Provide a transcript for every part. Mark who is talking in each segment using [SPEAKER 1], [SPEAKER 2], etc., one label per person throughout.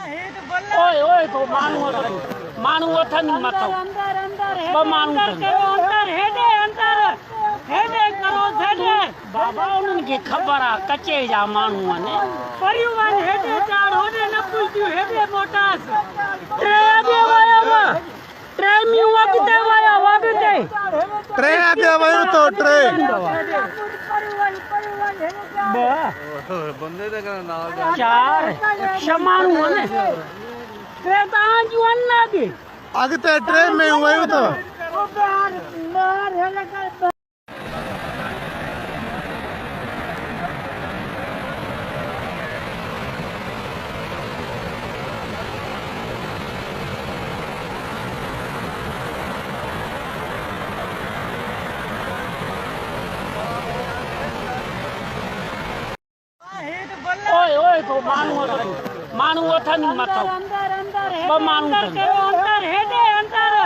[SPEAKER 1] ओए ओए तो मानू अथन मत
[SPEAKER 2] अंदर अंदर है
[SPEAKER 1] मानू
[SPEAKER 2] अंदर हेडे करो हेडे
[SPEAKER 1] बाबा उन्हनि खे ख़बर आहे कचे जा माण्हू आहिनि
[SPEAKER 2] परिवार हेडे चार होने न पुछियो हेडे मोटास
[SPEAKER 1] टे अॻे वयव टे मियूं अॻिते वया अॻिते
[SPEAKER 3] टे अॻे वयूं तो टे बंदे दे नाल
[SPEAKER 1] चार छह माण्हू आहिनि टे तव्हां जूं आहिनि न अॻे
[SPEAKER 3] अॻिते टे में वयूं तो
[SPEAKER 2] मार हेले कर
[SPEAKER 1] ओए ओए तो मानू अथन मत
[SPEAKER 2] अंदर अंदर है
[SPEAKER 1] मानू
[SPEAKER 2] अंदर हेडे करो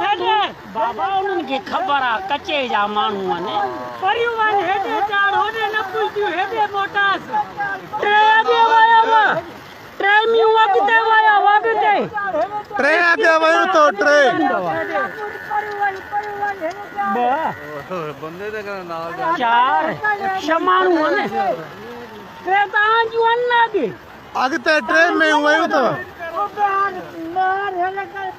[SPEAKER 2] हेडे
[SPEAKER 1] बाबा उन्हनि खे ख़बर आहे कचे जा माण्हू आहिनि
[SPEAKER 2] परिवार हेडे चार होने न पुछियो हेडे मोटास
[SPEAKER 1] टे अॻे वयव टे मियूं अॻिते वया अॻिते
[SPEAKER 3] टे अॻे वयूं तो टे बंदे दे नाल
[SPEAKER 1] चार छह माण्हू आहिनि टे तव्हां जूं आहिनि न अॻे
[SPEAKER 3] अॻिते टे में वयूं तो
[SPEAKER 2] मार हेले कर